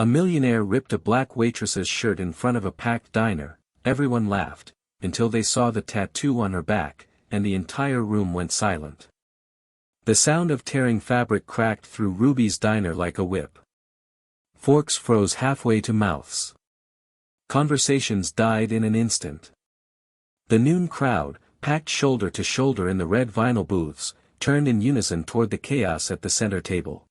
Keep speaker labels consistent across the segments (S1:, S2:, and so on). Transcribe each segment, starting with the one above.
S1: A millionaire ripped a black waitress's shirt in front of a packed diner. Everyone laughed, until they saw the tattoo on her back, and the entire room went silent. The sound of tearing fabric cracked through Ruby's diner like a whip. Forks froze halfway to mouths. Conversations died in an instant. The noon crowd, packed shoulder to shoulder in the red vinyl booths, turned in unison toward the chaos at the center table.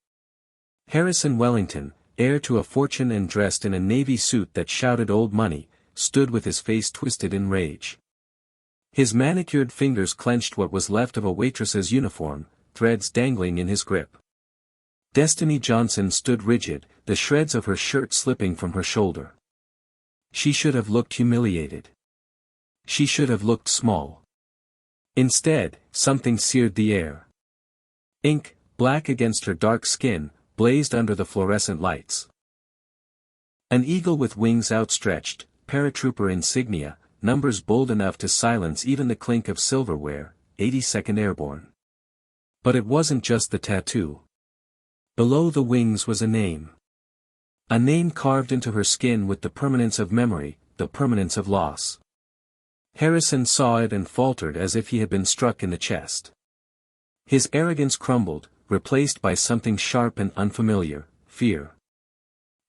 S1: Harrison Wellington, heir to a fortune and dressed in a navy suit that shouted old money, stood with his face twisted in rage. His manicured fingers clenched what was left of a waitress's uniform, threads dangling in his grip. Destiny Johnson stood rigid, the shreds of her shirt slipping from her shoulder. She should have looked humiliated. She should have looked small. Instead, something seared the air. Ink, black against her dark skin, blazed under the fluorescent lights. An eagle with wings outstretched, paratrooper insignia, numbers bold enough to silence even the clink of silverware, 82nd Airborne. But it wasn't just the tattoo. Below the wings was a name. A name carved into her skin with the permanence of memory, the permanence of loss. Harrison saw it and faltered as if he had been struck in the chest. His arrogance crumbled, replaced by something sharp and unfamiliar, fear.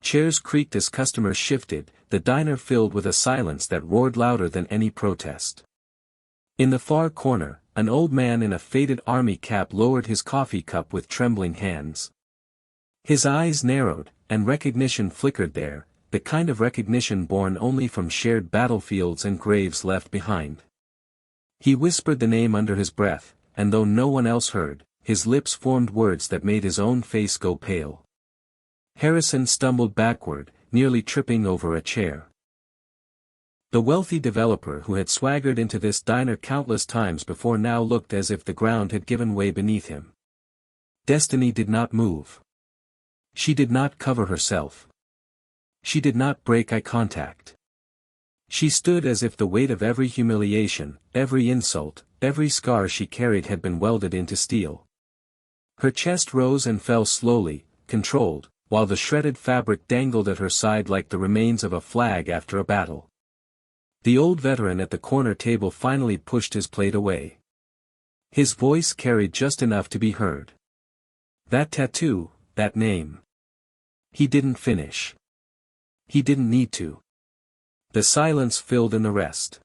S1: Chairs creaked as customers shifted, the diner filled with a silence that roared louder than any protest. In the far corner, an old man in a faded army cap lowered his coffee cup with trembling hands. His eyes narrowed, and recognition flickered there, the kind of recognition born only from shared battlefields and graves left behind. He whispered the name under his breath, and though no one else heard, his lips formed words that made his own face go pale. Harrison stumbled backward, nearly tripping over a chair. The wealthy developer who had swaggered into this diner countless times before now looked as if the ground had given way beneath him. Destiny did not move. She did not cover herself. She did not break eye contact. She stood as if the weight of every humiliation, every insult, every scar she carried had been welded into steel. Her chest rose and fell slowly, controlled, while the shredded fabric dangled at her side like the remains of a flag after a battle. The old veteran at the corner table finally pushed his plate away. His voice carried just enough to be heard. That tattoo, that name. He didn't finish. He didn't need to. The silence filled in the rest.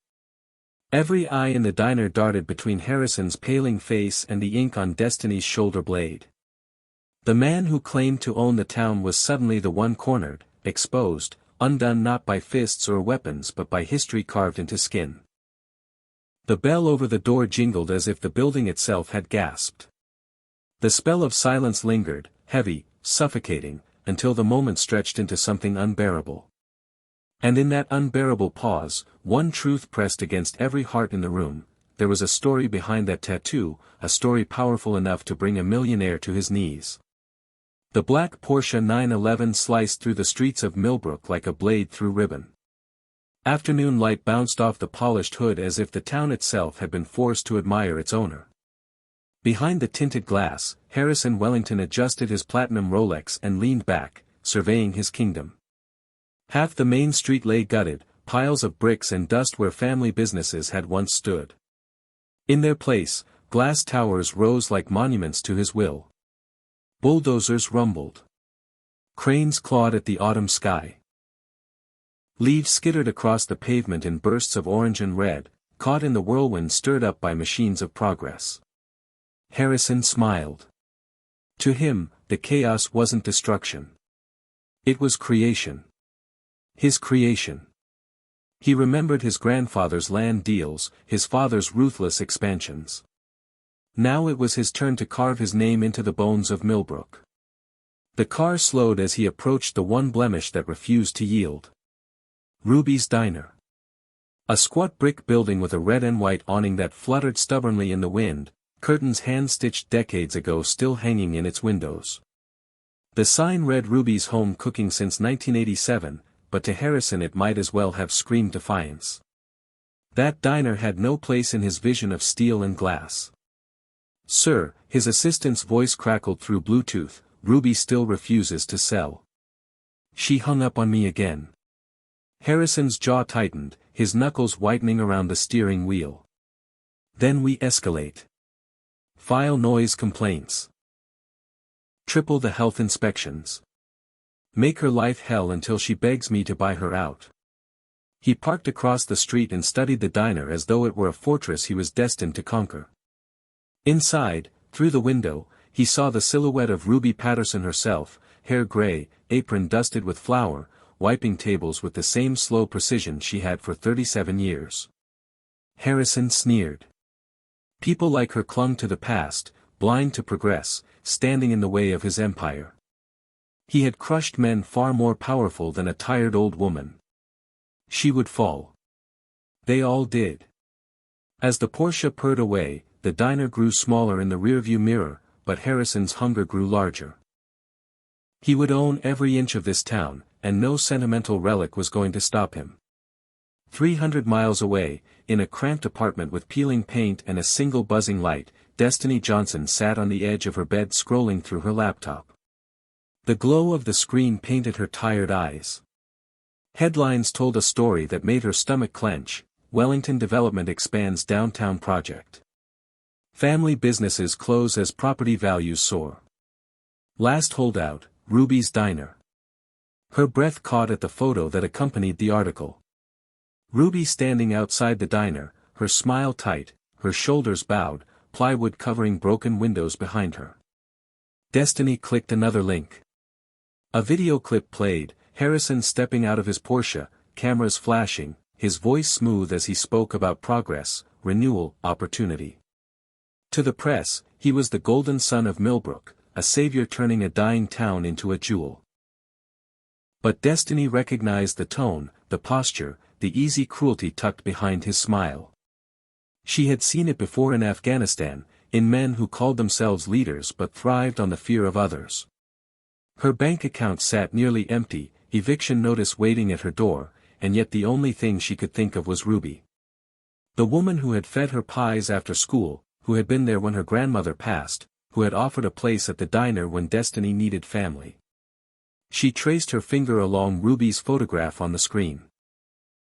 S1: Every eye in the diner darted between Harrison's paling face and the ink on Destiny's shoulder blade. The man who claimed to own the town was suddenly the one cornered, exposed, undone not by fists or weapons but by history carved into skin. The bell over the door jingled as if the building itself had gasped. The spell of silence lingered, heavy, suffocating, until the moment stretched into something unbearable. And in that unbearable pause, one truth pressed against every heart in the room: there was a story behind that tattoo, a story powerful enough to bring a millionaire to his knees. The black Porsche 911 sliced through the streets of Millbrook like a blade through ribbon. Afternoon light bounced off the polished hood as if the town itself had been forced to admire its owner. Behind the tinted glass, Harrison Wellington adjusted his platinum Rolex and leaned back, surveying his kingdom. Half the main street lay gutted, piles of bricks and dust where family businesses had once stood. In their place, glass towers rose like monuments to his will. Bulldozers rumbled. Cranes clawed at the autumn sky. Leaves skittered across the pavement in bursts of orange and red, caught in the whirlwind stirred up by machines of progress. Harrison smiled. To him, the chaos wasn't destruction. It was creation. His creation. He remembered his grandfather's land deals, his father's ruthless expansions. Now it was his turn to carve his name into the bones of Millbrook. The car slowed as he approached the one blemish that refused to yield. Ruby's Diner. A squat brick building with a red and white awning that fluttered stubbornly in the wind, curtains hand-stitched decades ago still hanging in its windows. The sign read Ruby's Home Cooking since 1987, but to Harrison it might as well have screamed defiance. That diner had no place in his vision of steel and glass. "Sir," his assistant's voice crackled through Bluetooth, "Ruby still refuses to sell." She hung up on me again. Harrison's jaw tightened, his knuckles whitening around the steering wheel. Then we escalate. File noise complaints. Triple the health inspections. Make her life hell until she begs me to buy her out. He parked across the street and studied the diner as though it were a fortress he was destined to conquer. Inside, through the window, he saw the silhouette of Ruby Patterson herself, hair gray, apron dusted with flour, wiping tables with the same slow precision she had for 37 years. Harrison sneered. People like her clung to the past, blind to progress, standing in the way of his empire. He had crushed men far more powerful than a tired old woman. She would fall. They all did. As the Porsche purred away, the diner grew smaller in the rearview mirror, but Harrison's hunger grew larger. He would own every inch of this town, and no sentimental relic was going to stop him. 300 miles away, in a cramped apartment with peeling paint and a single buzzing light, Destiny Johnson sat on the edge of her bed scrolling through her laptop. The glow of the screen painted her tired eyes. Headlines told a story that made her stomach clench: Wellington Development expands downtown project. Family businesses close as property values soar. Last holdout, Ruby's Diner. Her breath caught at the photo that accompanied the article. Ruby standing outside the diner, her smile tight, her shoulders bowed, plywood covering broken windows behind her. Destiny clicked another link. A video clip played, Harrison stepping out of his Porsche, cameras flashing, his voice smooth as he spoke about progress, renewal, opportunity. To the press, he was the golden son of Millbrook, a savior turning a dying town into a jewel. But Destiny recognized the tone, the posture, the easy cruelty tucked behind his smile. She had seen it before in Afghanistan, in men who called themselves leaders but thrived on the fear of others. Her bank account sat nearly empty, eviction notice waiting at her door, and yet the only thing she could think of was Ruby. The woman who had fed her pies after school, who had been there when her grandmother passed, who had offered a place at the diner when Destiny needed family. She traced her finger along Ruby's photograph on the screen.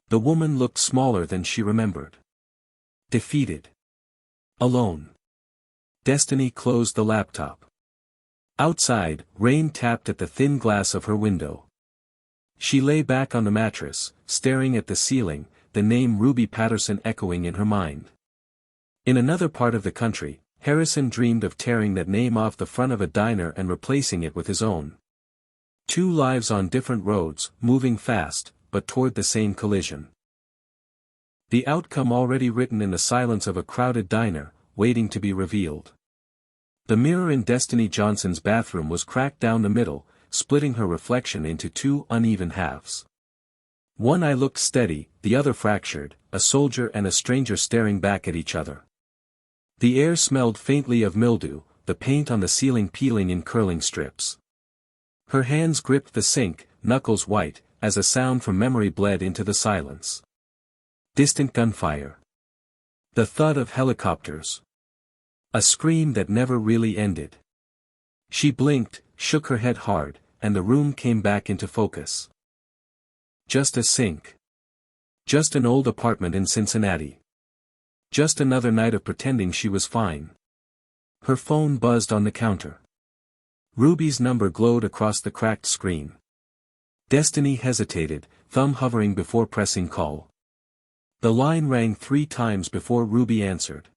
S1: The woman looked smaller than she remembered. Defeated. Alone. Destiny closed the laptop. Outside, rain tapped at the thin glass of her window. She lay back on the mattress, staring at the ceiling, the name Ruby Patterson echoing in her mind. In another part of the country, Harrison dreamed of tearing that name off the front of a diner and replacing it with his own. Two lives on different roads, moving fast, but toward the same collision. The outcome already written in the silence of a crowded diner, waiting to be revealed. The mirror in Destiny Johnson's bathroom was cracked down the middle, splitting her reflection into two uneven halves. One eye looked steady, the other fractured, a soldier and a stranger staring back at each other. The air smelled faintly of mildew, the paint on the ceiling peeling in curling strips. Her hands gripped the sink, knuckles white, as a sound from memory bled into the silence. Distant gunfire. The thud of helicopters. A scream that never really ended. She blinked, shook her head hard, and the room came back into focus. Just a sink. Just an old apartment in Cincinnati. Just another night of pretending she was fine. Her phone buzzed on the counter. Ruby's number glowed across the cracked screen. Destiny hesitated, thumb hovering before pressing call. The line rang 3 times before Ruby answered.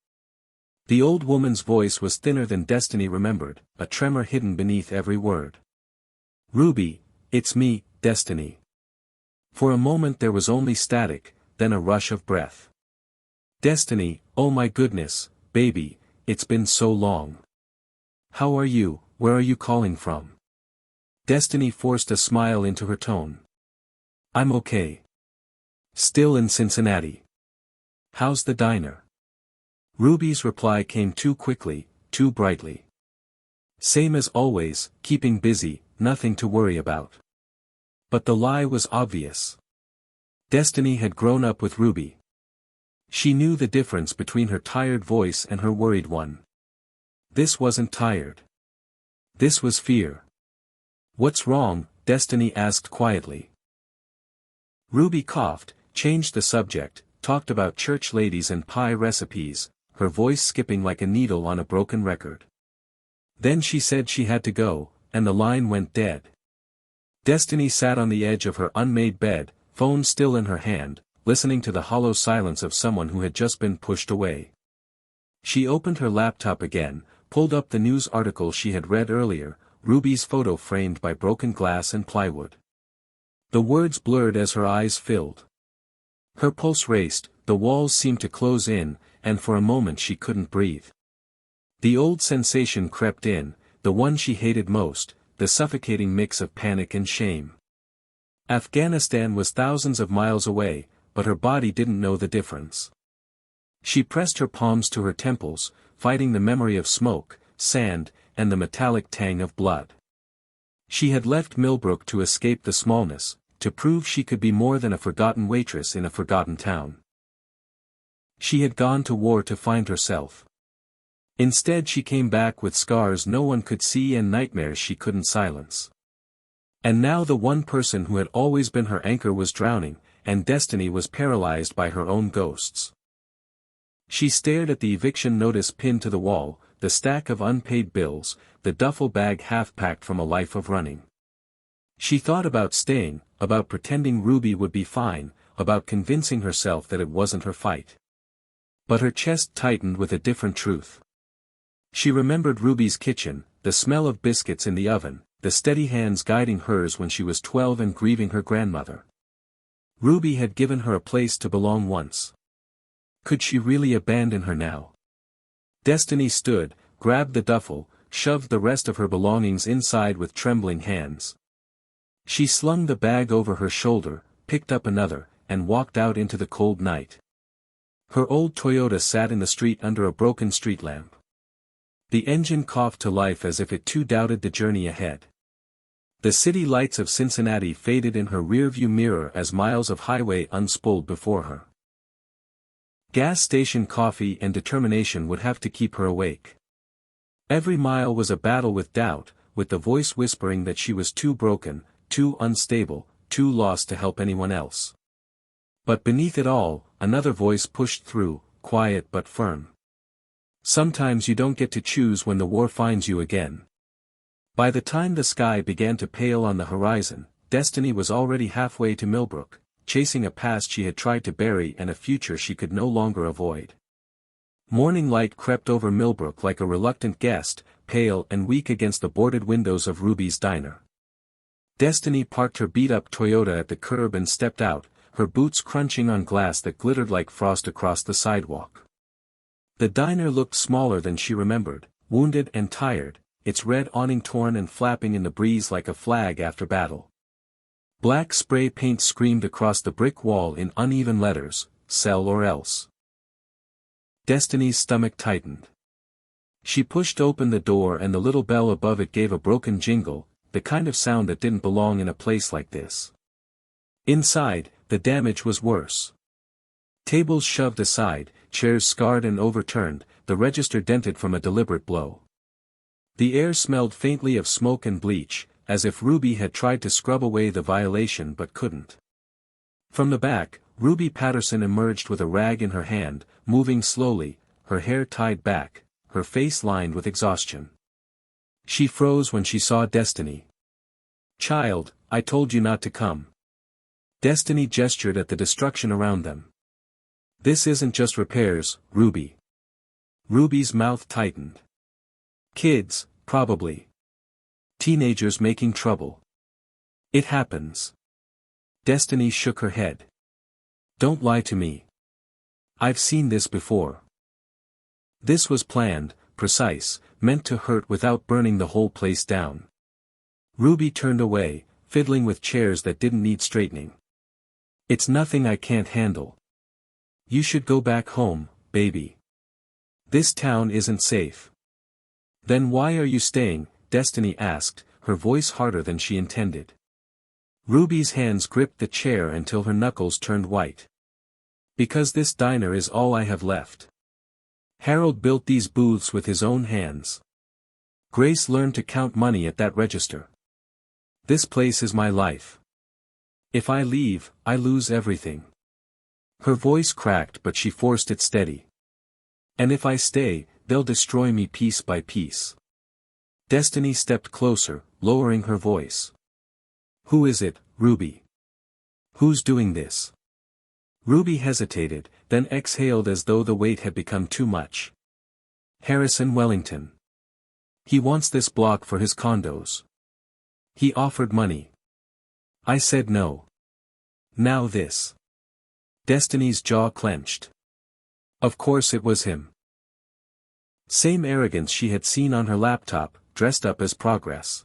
S1: The old woman's voice was thinner than Destiny remembered, a tremor hidden beneath every word. "Ruby, it's me, Destiny." For a moment there was only static, then a rush of breath. "Destiny, oh my goodness, baby, it's been so long. How are you, where are you calling from?" Destiny forced a smile into her tone. "I'm okay. Still in Cincinnati. How's the diner?" Ruby's reply came too quickly, too brightly. "Same as always, keeping busy, nothing to worry about." But the lie was obvious. Destiny had grown up with Ruby. She knew the difference between her tired voice and her worried one. This wasn't tired. This was fear. "What's wrong, Destiny asked quietly. Ruby coughed, changed the subject, talked about church ladies and pie recipes, her voice skipping like a needle on a broken record. Then she said she had to go, and the line went dead. Destiny sat on the edge of her unmade bed, phone still in her hand, listening to the hollow silence of someone who had just been pushed away. She opened her laptop again, pulled up the news article she had read earlier, Ruby's photo framed by broken glass and plywood. The words blurred as her eyes filled. Her pulse raced, the walls seemed to close in, and for a moment she couldn't breathe. The old sensation crept in, the one she hated most, the suffocating mix of panic and shame. Afghanistan was thousands of miles away, but her body didn't know the difference. She pressed her palms to her temples, fighting the memory of smoke, sand, and the metallic tang of blood. She had left Millbrook to escape the smallness, to prove she could be more than a forgotten waitress in a forgotten town. She had gone to war to find herself. Instead she came back with scars no one could see and nightmares she couldn't silence. And now the one person who had always been her anchor was drowning, and Destiny was paralyzed by her own ghosts. She stared at the eviction notice pinned to the wall, the stack of unpaid bills, the duffel bag half-packed from a life of running. She thought about staying, about pretending Ruby would be fine, about convincing herself that it wasn't her fight. But her chest tightened with a different truth. She remembered Ruby's kitchen, the smell of biscuits in the oven, the steady hands guiding hers when she was 12 and grieving her grandmother. Ruby had given her a place to belong once. Could she really abandon her now? Destiny stood, grabbed the duffel, shoved the rest of her belongings inside with trembling hands. She slung the bag over her shoulder, picked up another, and walked out into the cold night. Her old Toyota sat in the street under a broken street lamp. The engine coughed to life as if it too doubted the journey ahead. The city lights of Cincinnati faded in her rearview mirror as miles of highway unspooled before her. Gas station coffee and determination would have to keep her awake. Every mile was a battle with doubt, with the voice whispering that she was too broken, too unstable, too lost to help anyone else. But beneath it all, another voice pushed through, quiet but firm. Sometimes you don't get to choose when the war finds you again. By the time the sky began to pale on the horizon, Destiny was already halfway to Millbrook, chasing a past she had tried to bury and a future she could no longer avoid. Morning light crept over Millbrook like a reluctant guest, pale and weak against the boarded windows of Ruby's diner. Destiny parked her beat-up Toyota at the curb and stepped out, her boots crunching on glass that glittered like frost across the sidewalk. The diner looked smaller than she remembered, wounded and tired, its red awning torn and flapping in the breeze like a flag after battle. Black spray paint screamed across the brick wall in uneven letters, "Sell or else." Destiny's stomach tightened. She pushed open the door and the little bell above it gave a broken jingle, the kind of sound that didn't belong in a place like this. Inside, the damage was worse. Tables shoved aside, chairs scarred and overturned, the register dented from a deliberate blow. The air smelled faintly of smoke and bleach, as if Ruby had tried to scrub away the violation but couldn't. From the back, Ruby Patterson emerged with a rag in her hand, moving slowly, her hair tied back, her face lined with exhaustion. She froze when she saw Destiny. "Child, I told you not to come." Destiny gestured at the destruction around them. "This isn't just repairs, Ruby." Ruby's mouth tightened. "Kids, probably. Teenagers making trouble. It happens." Destiny shook her head. "Don't lie to me. I've seen this before." This was planned, precise, meant to hurt without burning the whole place down. Ruby turned away, fiddling with chairs that didn't need straightening. "It's nothing I can't handle. You should go back home, baby. This town isn't safe." "Then why are you staying?" Destiny asked, her voice harder than she intended. Ruby's hands gripped the chair until her knuckles turned white. "Because this diner is all I have left. Harold built these booths with his own hands. Grace learned to count money at that register. This place is my life. If I leave, I lose everything. Her voice cracked, but she forced it steady. And if I stay, they'll destroy me piece by piece. Destiny stepped closer, lowering her voice. Who is it, Ruby? Who's doing this? Ruby hesitated, then exhaled as though the weight had become too much. Harrison Wellington. He wants this block for his condos. He offered money. I said no. Now this. Destiny's jaw clenched. Of course it was him. Same arrogance she had seen on her laptop, dressed up as progress.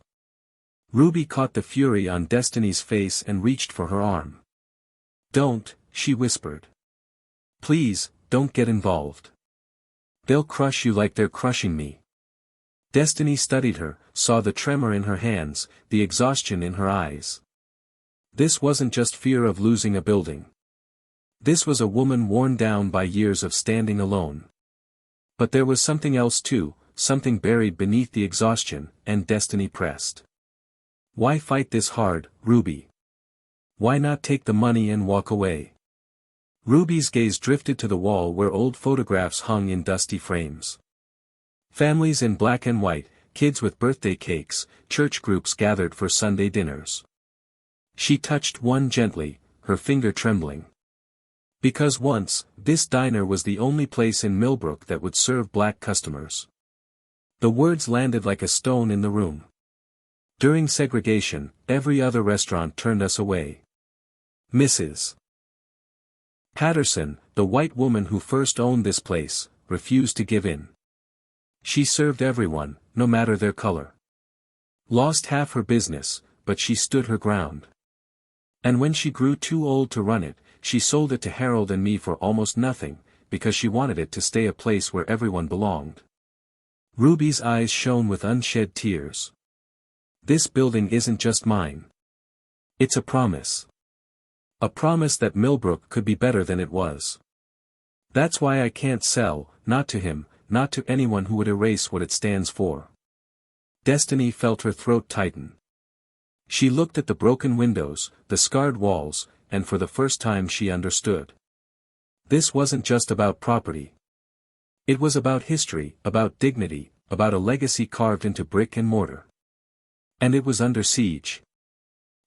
S1: Ruby caught the fury on Destiny's face and reached for her arm. Don't, she whispered. Please, don't get involved. They'll crush you like they're crushing me. Destiny studied her, saw the tremor in her hands, the exhaustion in her eyes. This wasn't just fear of losing a building. This was a woman worn down by years of standing alone. But there was something else too, something buried beneath the exhaustion, and Destiny pressed. Why fight this hard, Ruby? Why not take the money and walk away? Ruby's gaze drifted to the wall where old photographs hung in dusty frames. Families in black and white, kids with birthday cakes, church groups gathered for Sunday dinners. She touched one gently, her finger trembling. Because once, this diner was the only place in Millbrook that would serve black customers. The words landed like a stone in the room. During segregation, every other restaurant turned us away. Mrs. Patterson, the white woman who first owned this place, refused to give in. She served everyone, no matter their color. Lost half her business, but she stood her ground. And when she grew too old to run it, she sold it to Harold and me for almost nothing, because she wanted it to stay a place where everyone belonged. Ruby's eyes shone with unshed tears. This building isn't just mine. It's a promise. A promise that Millbrook could be better than it was. That's why I can't sell, not to him, not to anyone who would erase what it stands for. Destiny felt her throat tighten. She looked at the broken windows, the scarred walls, and for the first time she understood. This wasn't just about property. It was about history, about dignity, about a legacy carved into brick and mortar. And it was under siege.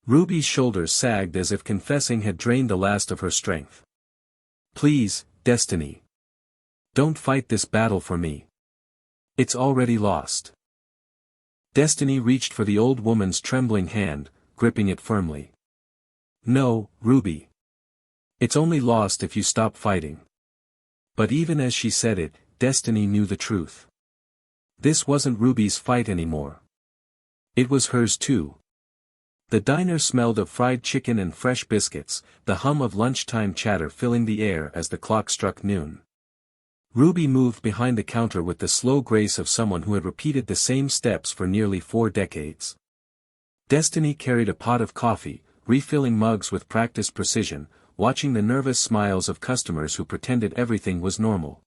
S1: Ruby's shoulders sagged as if confessing had drained the last of her strength. Please, Destiny. Don't fight this battle for me. It's already lost. Destiny reached for the old woman's trembling hand, gripping it firmly. No, Ruby. It's only lost if you stop fighting. But even as she said it, Destiny knew the truth. This wasn't Ruby's fight anymore. It was hers too. The diner smelled of fried chicken and fresh biscuits, the hum of lunchtime chatter filling the air as the clock struck noon. Ruby moved behind the counter with the slow grace of someone who had repeated the same steps for nearly 4 decades. Destiny carried a pot of coffee, refilling mugs with practiced precision, watching the nervous smiles of customers who pretended everything was normal.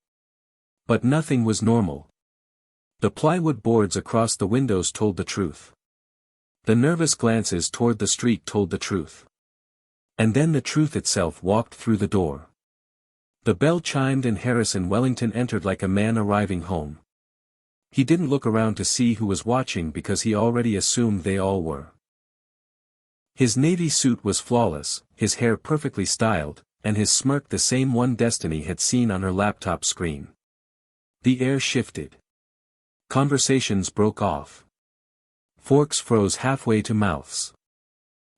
S1: But nothing was normal. The plywood boards across the windows told the truth. The nervous glances toward the street told the truth. And then the truth itself walked through the door. The bell chimed and Harrison Wellington entered like a man arriving home. He didn't look around to see who was watching because he already assumed they all were. His navy suit was flawless, his hair perfectly styled, and his smirk the same one Destiny had seen on her laptop screen. The air shifted. Conversations broke off. Forks froze halfway to mouths.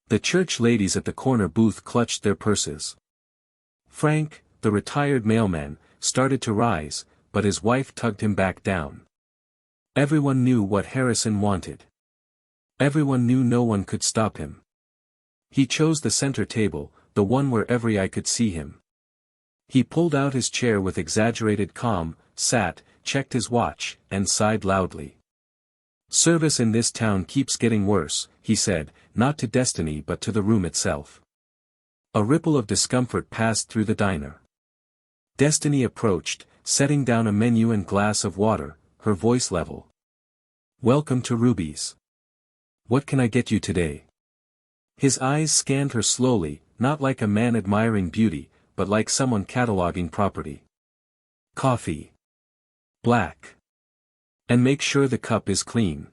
S1: The church ladies at the corner booth clutched their purses. Frank, the retired mailman, started to rise, but his wife tugged him back down. Everyone knew what Harrison wanted. Everyone knew no one could stop him. He chose the center table, the one where every eye could see him. He pulled out his chair with exaggerated calm, sat, checked his watch, and sighed loudly. Service in this town keeps getting worse, he said, not to Destiny but to the room itself. A ripple of discomfort passed through the diner. Destiny approached, setting down a menu and glass of water, her voice level. Welcome to Ruby's. What can I get you today? His eyes scanned her slowly, not like a man admiring beauty, but like someone cataloging property. Coffee. Black. And make sure the cup is clean.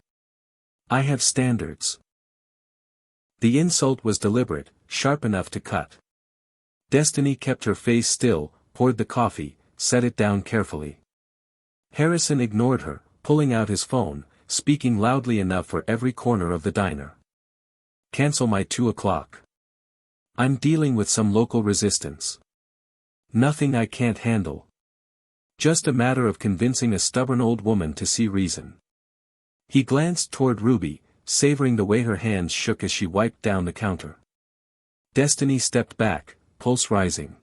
S1: I have standards. The insult was deliberate, sharp enough to cut. Destiny kept her face still, poured the coffee, set it down carefully. Harrison ignored her, pulling out his phone, speaking loudly enough for every corner of the diner. Cancel my 2 o'clock. I'm dealing with some local resistance. Nothing I can't handle. Just a matter of convincing a stubborn old woman to see reason. He glanced toward Ruby, savoring the way her hands shook as she wiped down the counter. Destiny stepped back, pulse rising.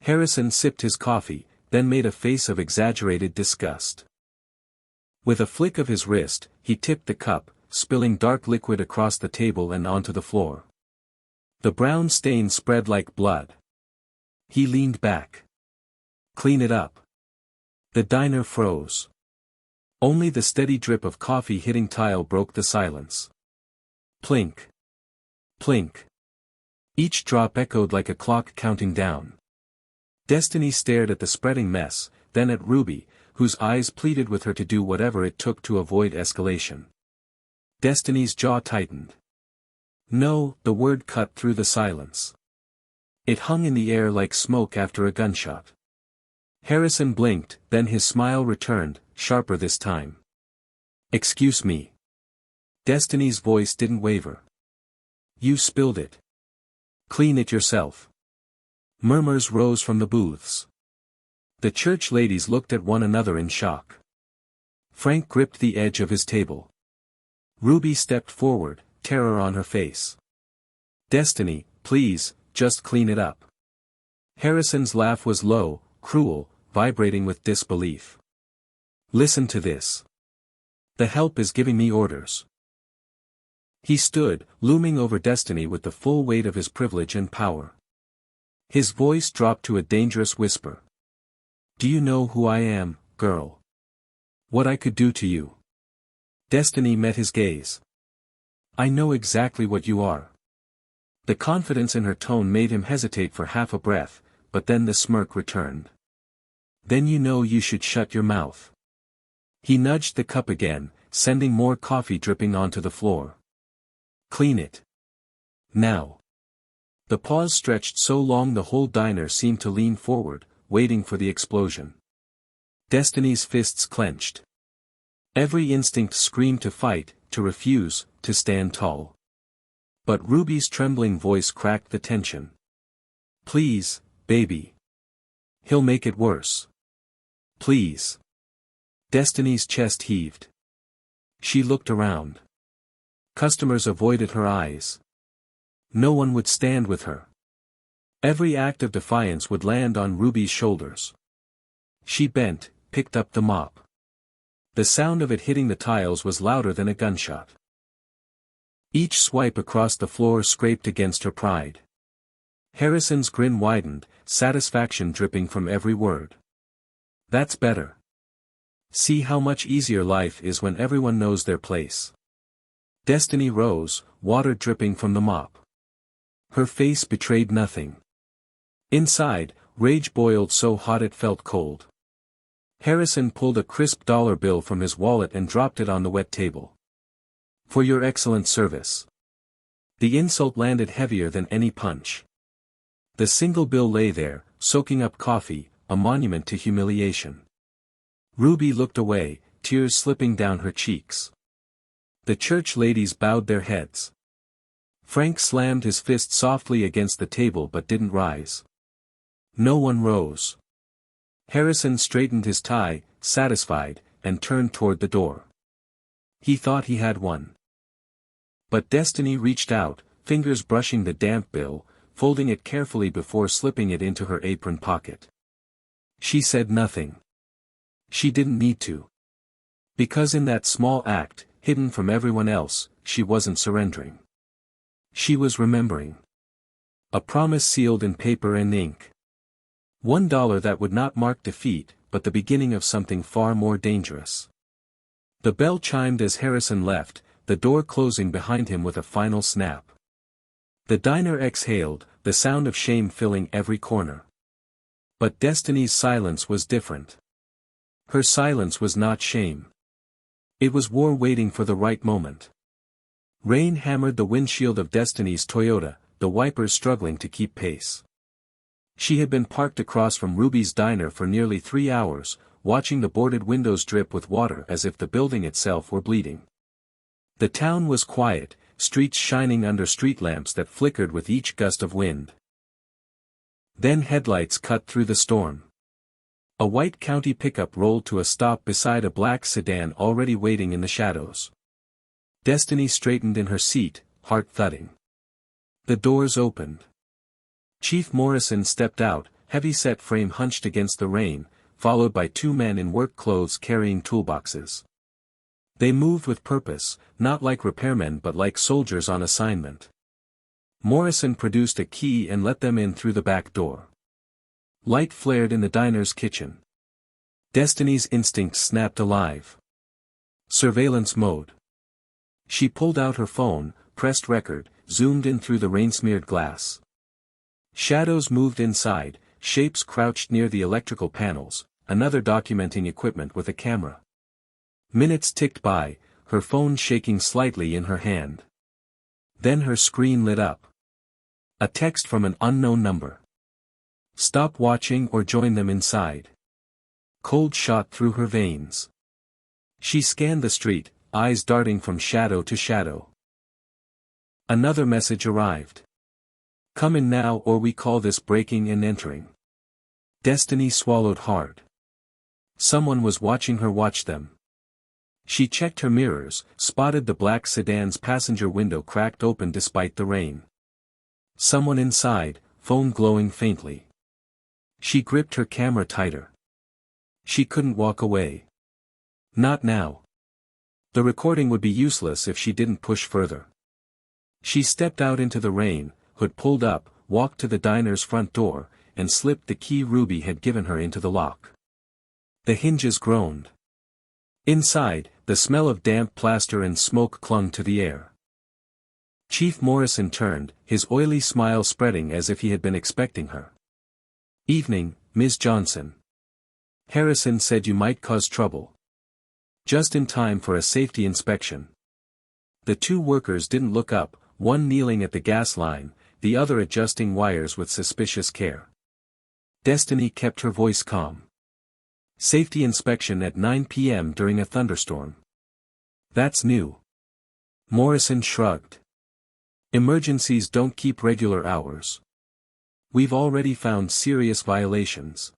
S1: Harrison sipped his coffee, then made a face of exaggerated disgust. With a flick of his wrist, he tipped the cup, spilling dark liquid across the table and onto the floor. The brown stain spread like blood. He leaned back. Clean it up. The diner froze. Only the steady drip of coffee hitting tile broke the silence. Plink. Plink. Each drop echoed like a clock counting down. Destiny stared at the spreading mess, then at Ruby, whose eyes pleaded with her to do whatever it took to avoid escalation. Destiny's jaw tightened. No, the word cut through the silence. It hung in the air like smoke after a gunshot. Harrison blinked, then his smile returned, sharper this time. Excuse me. Destiny's voice didn't waver. You spilled it. Clean it yourself. Murmurs rose from the booths. The church ladies looked at one another in shock. Frank gripped the edge of his table. Ruby stepped forward, terror on her face. Destiny, please, just clean it up. Harrison's laugh was low, cruel, vibrating with disbelief. Listen to this. The help is giving me orders. He stood, looming over Destiny with the full weight of his privilege and power. His voice dropped to a dangerous whisper. Do you know who I am, girl? What I could do to you? Destiny met his gaze. I know exactly what you are. The confidence in her tone made him hesitate for half a breath, but then the smirk returned. Then you know you should shut your mouth. He nudged the cup again, sending more coffee dripping onto the floor. Clean it. Now. The pause stretched so long the whole diner seemed to lean forward, waiting for the explosion. Destiny's fists clenched. Every instinct screamed to fight, to refuse, to stand tall. But Ruby's trembling voice cracked the tension. Please, baby. He'll make it worse. Please. Destiny's chest heaved. She looked around. Customers avoided her eyes. No one would stand with her. Every act of defiance would land on Ruby's shoulders. She bent, picked up the mop. The sound of it hitting the tiles was louder than a gunshot. Each swipe across the floor scraped against her pride. Harrison's grin widened, satisfaction dripping from every word. That's better. See how much easier life is when everyone knows their place. Destiny rose, water dripping from the mop. Her face betrayed nothing. Inside, rage boiled so hot it felt cold. Harrison pulled a crisp dollar bill from his wallet and dropped it on the wet table. For your excellent service. The insult landed heavier than any punch. The single bill lay there, soaking up coffee, a monument to humiliation. Ruby looked away, tears slipping down her cheeks. The church ladies bowed their heads. Frank slammed his fist softly against the table but didn't rise. No one rose. Harrison straightened his tie, satisfied, and turned toward the door. He thought he had won. But Destiny reached out, fingers brushing the damp bill, folding it carefully before slipping it into her apron pocket. She said nothing. She didn't need to. Because in that small act, hidden from everyone else, she wasn't surrendering. She was remembering. A promise sealed in paper and ink. $1 that would not mark defeat, but the beginning of something far more dangerous. The bell chimed as Harrison left, the door closing behind him with a final snap. The diner exhaled, the sound of shame filling every corner. But Destiny's silence was different. Her silence was not shame. It was war waiting for the right moment. Rain hammered the windshield of Destiny's Toyota, the wipers struggling to keep pace. She had been parked across from Ruby's diner for nearly 3 hours, watching the boarded windows drip with water as if the building itself were bleeding. The town was quiet, streets shining under street lamps that flickered with each gust of wind. Then headlights cut through the storm. A white county pickup rolled to a stop beside a black sedan already waiting in the shadows. Destiny straightened in her seat, heart thudding. The doors opened. Chief Morrison stepped out, heavy-set frame hunched against the rain, followed by 2 men in work clothes carrying toolboxes. They moved with purpose, not like repairmen but like soldiers on assignment. Morrison produced a key and let them in through the back door. Light flared in the diner's kitchen. Destiny's instincts snapped alive. Surveillance mode. She pulled out her phone, pressed record, zoomed in through the rain-smeared glass. Shadows moved inside, shapes crouched near the electrical panels, another documenting equipment with a camera. Minutes ticked by, her phone shaking slightly in her hand. Then her screen lit up. A text from an unknown number. Stop watching or join them inside. Cold shot through her veins. She scanned the street, eyes darting from shadow to shadow. Another message arrived. Come in now or we call this breaking and entering. Destiny swallowed hard. Someone was watching her watch them. She checked her mirrors, spotted the black sedan's passenger window cracked open despite the rain. Someone inside, phone glowing faintly. She gripped her camera tighter. She couldn't walk away. Not now. The recording would be useless if she didn't push further. She stepped out into the rain, hood pulled up, walked to the diner's front door, and slipped the key Ruby had given her into the lock. The hinges groaned. Inside, the smell of damp plaster and smoke clung to the air. Chief Morrison turned, his oily smile spreading as if he had been expecting her. Evening, Ms. Johnson. Harrison said you might cause trouble. Just in time for a safety inspection. The 2 workers didn't look up, one kneeling at the gas line, the other adjusting wires with suspicious care. Destiny kept her voice calm. Safety inspection at 9 p.m. during a thunderstorm. That's new. Morrison shrugged. Emergencies don't keep regular hours. We've already found serious violations.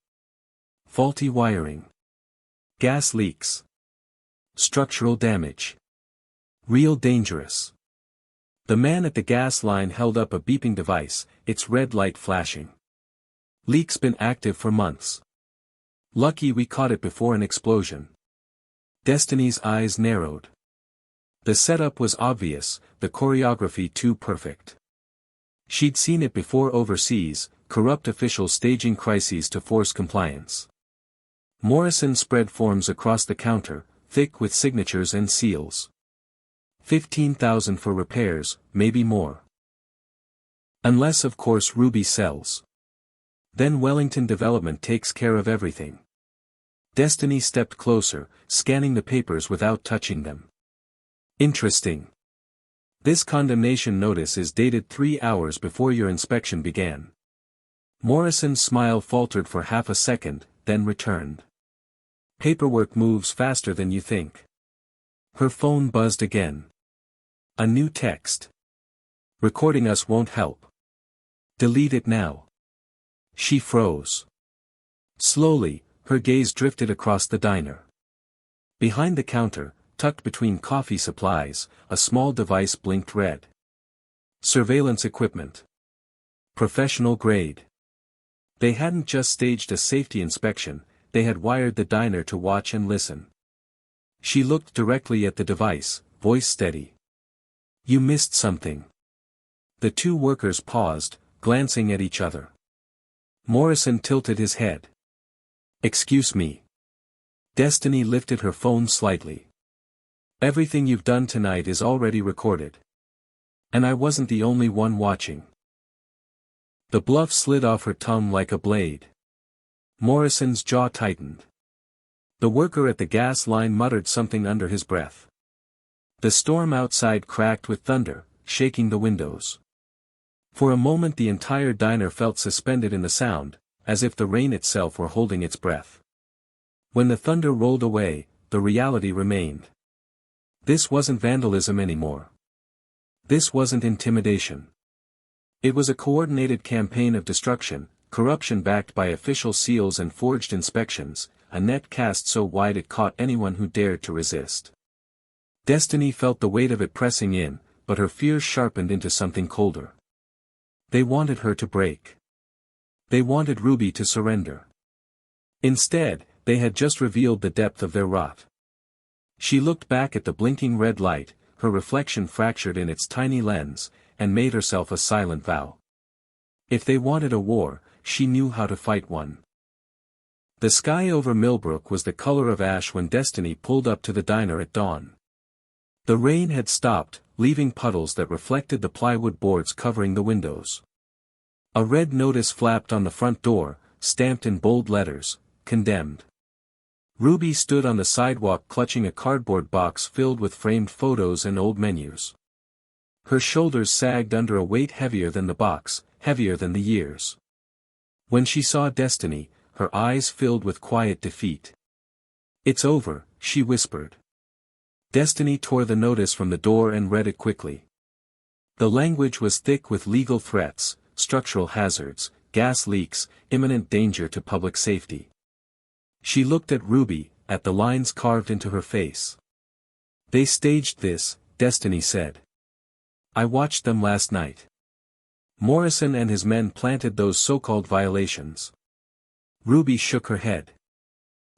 S1: Faulty wiring. Gas leaks. Structural damage. Real dangerous. The man at the gas line held up a beeping device, its red light flashing. Leak's been active for months. Lucky we caught it before an explosion. Destiny's eyes narrowed. The setup was obvious, the choreography too perfect. She'd seen it before overseas, corrupt officials staging crises to force compliance. Morrison spread forms across the counter, thick with signatures and seals. 15,000 for repairs, maybe more. Unless of course Ruby sells. Then Wellington Development takes care of everything. Destiny stepped closer, scanning the papers without touching them. Interesting. This condemnation notice is dated 3 hours before your inspection began. Morrison's smile faltered for half a second, then returned. Paperwork moves faster than you think. Her phone buzzed again. A new text. Recording us won't help. Delete it now. She froze. Slowly, her gaze drifted across the diner. Behind the counter, tucked between coffee supplies, a small device blinked red. Surveillance equipment. Professional grade. They hadn't just staged a safety inspection, they had wired the diner to watch and listen. She looked directly at the device, voice steady. You missed something. The 2 workers paused, glancing at each other. Morrison tilted his head. Excuse me. Destiny lifted her phone slightly. Everything you've done tonight is already recorded. And I wasn't the only one watching. The bluff slid off her tongue like a blade. Morrison's jaw tightened. The worker at the gas line muttered something under his breath. The storm outside cracked with thunder, shaking the windows. For a moment the entire diner felt suspended in the sound, as if the rain itself were holding its breath. When the thunder rolled away, the reality remained. This wasn't vandalism anymore. This wasn't intimidation. It was a coordinated campaign of destruction, corruption backed by official seals and forged inspections, a net cast so wide it caught anyone who dared to resist. Destiny felt the weight of it pressing in, but her fears sharpened into something colder. They wanted her to break. They wanted Ruby to surrender. Instead, they had just revealed the depth of their rot. She looked back at the blinking red light, her reflection fractured in its tiny lens, and made herself a silent vow. If they wanted a war, she knew how to fight one. The sky over Millbrook was the color of ash when Destiny pulled up to the diner at dawn. The rain had stopped, leaving puddles that reflected the plywood boards covering the windows. A red notice flapped on the front door, stamped in bold letters, "Condemned." Ruby stood on the sidewalk clutching a cardboard box filled with framed photos and old menus. Her shoulders sagged under a weight heavier than the box, heavier than the years. When she saw Destiny, her eyes filled with quiet defeat. "It's over," she whispered. Destiny tore the notice from the door and read it quickly. The language was thick with legal threats, structural hazards, gas leaks, imminent danger to public safety. She looked at Ruby, at the lines carved into her face. "They staged this," Destiny said. "I watched them last night. Morrison and his men planted those so-called violations." Ruby shook her head.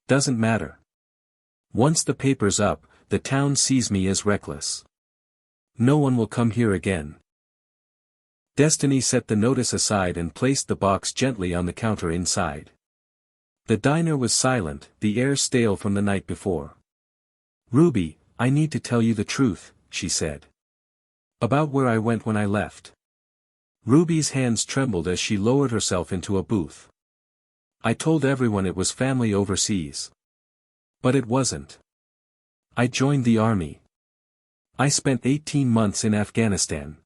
S1: "Doesn't matter. Once the paper's up, the town sees me as reckless. No one will come here again." Destiny set the notice aside and placed the box gently on the counter inside. The diner was silent, the air stale from the night before. "Ruby, I need to tell you the truth," she said. "About where I went when I left." Ruby's hands trembled as she lowered herself into a booth. "I told everyone it was family overseas. But it wasn't. I joined the army. I spent 18 months in Afghanistan.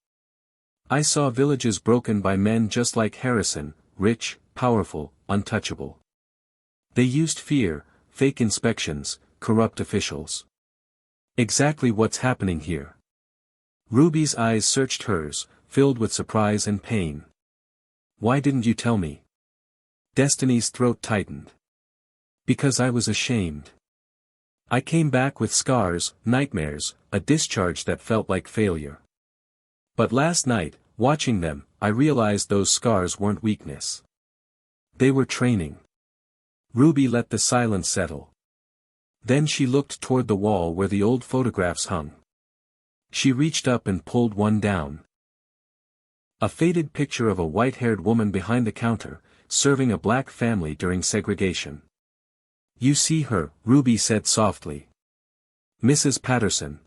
S1: I saw villages broken by men just like Harrison, rich, powerful, untouchable. They used fear, fake inspections, corrupt officials. Exactly what's happening here." Ruby's eyes searched hers, filled with surprise and pain. "Why didn't you tell me?" Destiny's throat tightened. "Because I was ashamed. I came back with scars, nightmares, a discharge that felt like failure. But last night, watching them, I realized those scars weren't weakness. They were training." Ruby let the silence settle. Then she looked toward the wall where the old photographs hung. She reached up and pulled one down. A faded picture of a white-haired woman behind the counter, serving a black family during segregation. "You see her," Ruby said softly. "Mrs. Patterson.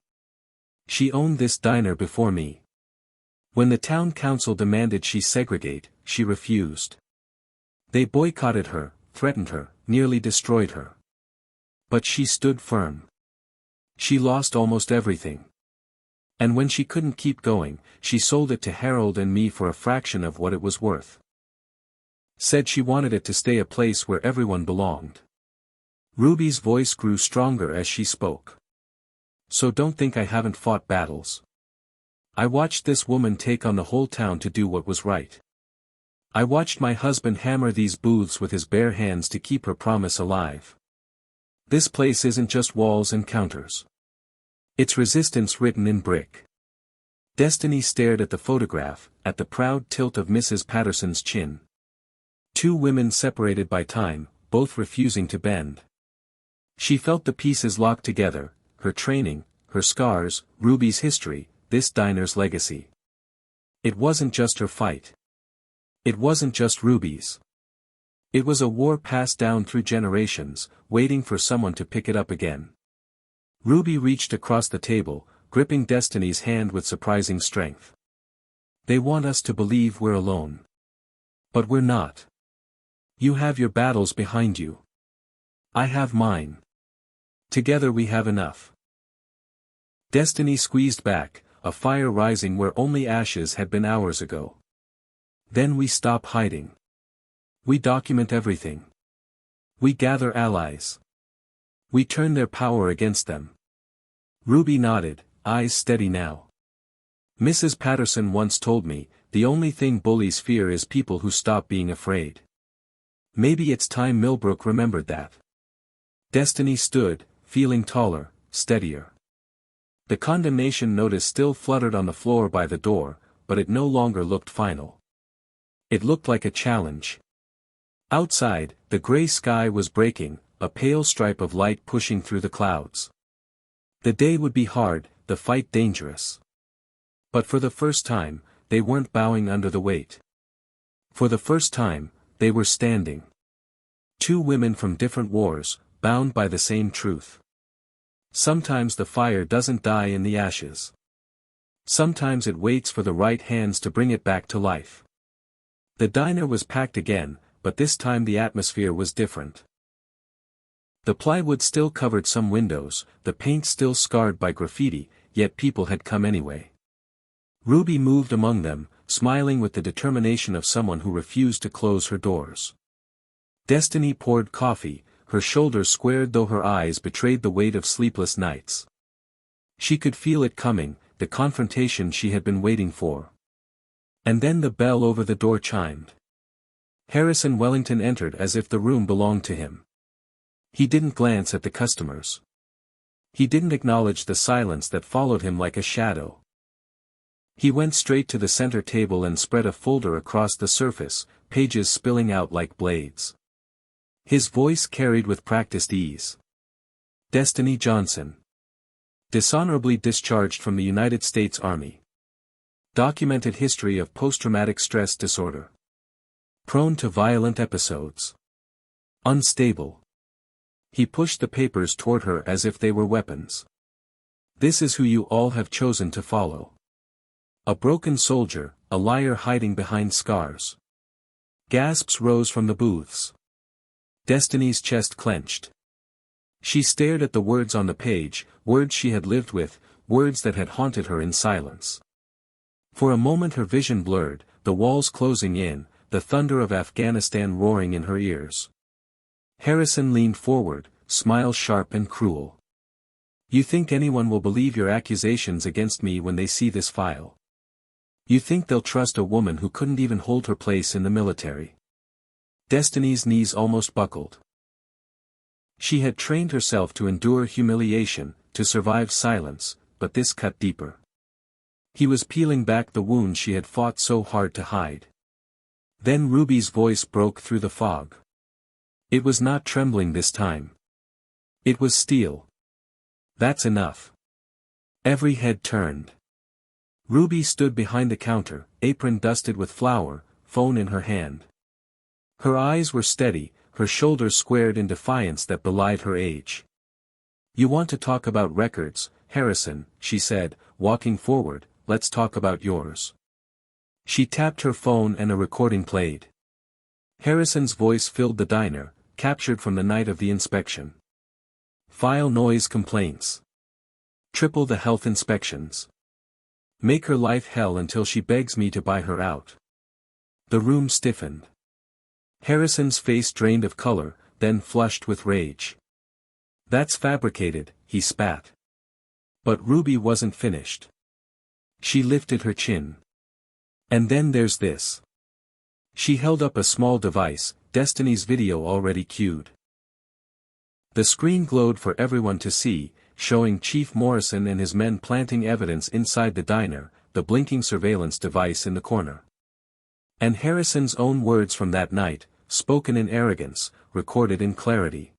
S1: She owned this diner before me. When the town council demanded she segregate, she refused. They boycotted her, threatened her, nearly destroyed her. But she stood firm. She lost almost everything. And when she couldn't keep going, she sold it to Harold and me for a fraction of what it was worth. Said she wanted it to stay a place where everyone belonged." Ruby's voice grew stronger as she spoke. "So don't think I haven't fought battles. I watched this woman take on the whole town to do what was right. I watched my husband hammer these booths with his bare hands to keep her promise alive. This place isn't just walls and counters. It's resistance written in brick." Destiny stared at the photograph, at the proud tilt of Mrs. Patterson's chin. Two women separated by time, both refusing to bend. She felt the pieces locked together, her training, her scars, Ruby's history, this diner's legacy. It wasn't just her fight. It wasn't just Ruby's. It was a war passed down through generations, waiting for someone to pick it up again. Ruby reached across the table, gripping Destiny's hand with surprising strength. They want us to believe we're alone. But we're not. You have your battles behind you. I have mine. Together we have enough. Destiny squeezed back, a fire rising where only ashes had been hours ago. Then we stop hiding. We document everything. We gather allies. We turn their power against them. Ruby nodded, eyes steady now. Mrs. Patterson once told me, the only thing bullies fear is people who stop being afraid. Maybe it's time Millbrook remembered that. Destiny stood, feeling taller, steadier. The condemnation notice still fluttered on the floor by the door, but it no longer looked final. It looked like a challenge. Outside, the gray sky was breaking, a pale stripe of light pushing through the clouds. The day would be hard, the fight dangerous. But for the first time, they weren't bowing under the weight. For the first time, they were standing. Two women from different wars, bound by the same truth. Sometimes the fire doesn't die in the ashes. Sometimes it waits for the right hands to bring it back to life. The diner was packed again, but this time the atmosphere was different. The plywood still covered some windows, the paint still scarred by graffiti, yet people had come anyway. Ruby moved among them, smiling with the determination of someone who refused to close her doors. Destiny poured coffee, her shoulders squared though her eyes betrayed the weight of sleepless nights. She could feel it coming, the confrontation she had been waiting for. And then the bell over the door chimed. Harrison Wellington entered as if the room belonged to him. He didn't glance at the customers. He didn't acknowledge the silence that followed him like a shadow. He went straight to the center table and spread a folder across the surface, pages spilling out like blades. His voice carried with practiced ease. Destiny Johnson. Dishonorably discharged from the United States Army. Documented history of post-traumatic stress disorder. Prone to violent episodes. Unstable. He pushed the papers toward her as if they were weapons. This is who you all have chosen to follow. A broken soldier, a liar hiding behind scars. Gasps rose from the booths. Destiny's chest clenched. She stared at the words on the page, words she had lived with, words that had haunted her in silence. For a moment her vision blurred, the walls closing in, the thunder of Afghanistan roaring in her ears. Harrison leaned forward, smile sharp and cruel. You think anyone will believe your accusations against me when they see this file? You think they'll trust a woman who couldn't even hold her place in the military? Destiny's knees almost buckled. She had trained herself to endure humiliation, to survive silence, but this cut deeper. He was peeling back the wound she had fought so hard to hide. Then Ruby's voice broke through the fog. It was not trembling this time. It was steel. That's enough. Every head turned. Ruby stood behind the counter, apron dusted with flour, phone in her hand. Her eyes were steady, her shoulders squared in defiance that belied her age. You want to talk about records, Harrison, she said, walking forward, let's talk about yours. She tapped her phone and a recording played. Harrison's voice filled the diner, captured from the night of the inspection. File noise complaints. Triple the health inspections. Make her life hell until she begs me to buy her out. The room stiffened. Harrison's face drained of color, then flushed with rage. That's fabricated, he spat. But Ruby wasn't finished. She lifted her chin. And then there's this. She held up a small device, Destiny's video already cued. The screen glowed for everyone to see, showing Chief Morrison and his men planting evidence inside the diner, the blinking surveillance device in the corner. And Harrison's own words from that night, spoken in arrogance, recorded in clarity.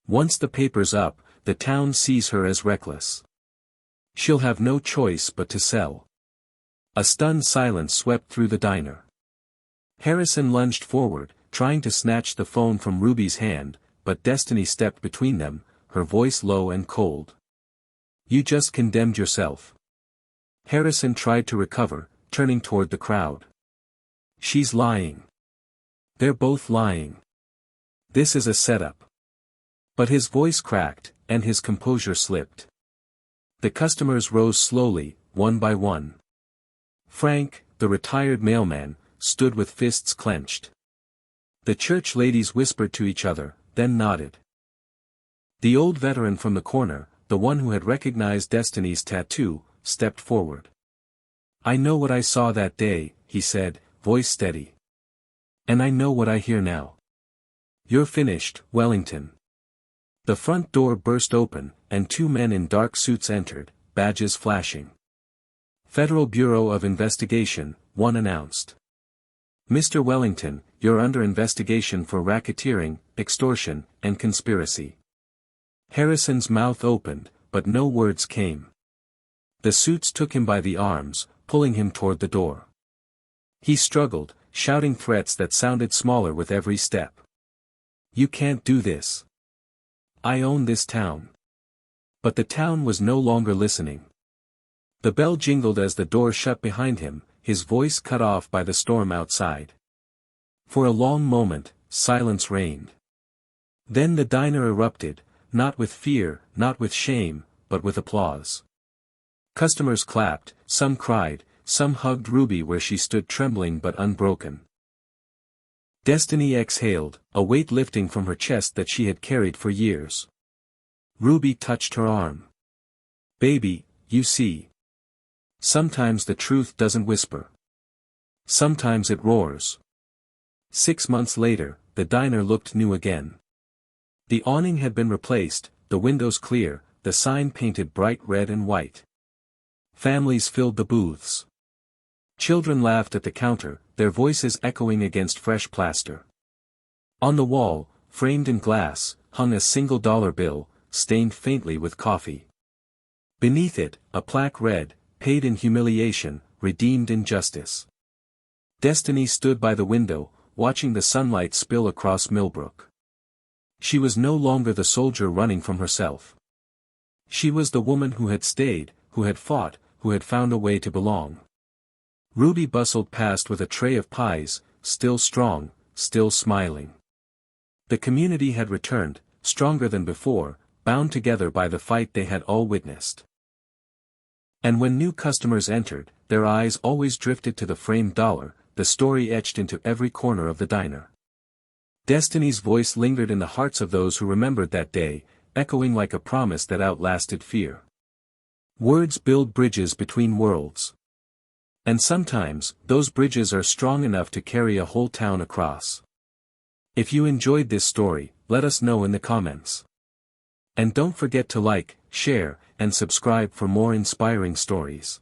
S1: Once the paper's up, the town sees her as reckless. She'll have no choice but to sell. A stunned silence swept through the diner. Harrison lunged forward, trying to snatch the phone from Ruby's hand, but Destiny stepped between them, her voice low and cold. You just condemned yourself. Harrison tried to recover, turning toward the crowd. She's lying. They're both lying. This is a setup. But his voice cracked, and his composure slipped. The customers rose slowly, one by one. Frank, the retired mailman, stood with fists clenched. The church ladies whispered to each other, then nodded. The old veteran from the corner, the one who had recognized Destiny's tattoo, stepped forward. "I know what I saw that day," he said, voice steady. "And I know what I hear now. You're finished, Wellington." The front door burst open, and two men in dark suits entered, badges flashing. "Federal Bureau of Investigation," one announced. "Mr. Wellington, you're under investigation for racketeering, extortion, and conspiracy." Harrison's mouth opened, but no words came. The suits took him by the arms, pulling him toward the door. He struggled, shouting threats that sounded smaller with every step. "You can't do this. I own this town." But the town was no longer listening. The bell jingled as the door shut behind him, his voice cut off by the storm outside. For a long moment, silence reigned. Then the diner erupted, not with fear, not with shame, but with applause. Customers clapped, some cried, some hugged Ruby where she stood trembling but unbroken. Destiny exhaled, a weight lifting from her chest that she had carried for years. Ruby touched her arm. "Baby, you see. Sometimes the truth doesn't whisper. Sometimes it roars." 6 months later, the diner looked new again. The awning had been replaced, the windows clear, the sign painted bright red and white. Families filled the booths. Children laughed at the counter, their voices echoing against fresh plaster. On the wall, framed in glass, hung a single dollar bill, stained faintly with coffee. Beneath it, a plaque read, "Paid in humiliation, redeemed in justice." Destiny stood by the window, watching the sunlight spill across Millbrook. She was no longer the soldier running from herself. She was the woman who had stayed, who had fought, who had found a way to belong. Ruby bustled past with a tray of pies, still strong, still smiling. The community had returned, stronger than before, bound together by the fight they had all witnessed. And when new customers entered, their eyes always drifted to the framed dollar, the story etched into every corner of the diner. Destiny's voice lingered in the hearts of those who remembered that day, echoing like a promise that outlasted fear. Words build bridges between worlds. And sometimes, those bridges are strong enough to carry a whole town across. If you enjoyed this story, let us know in the comments. And don't forget to like, share, and subscribe for more inspiring stories.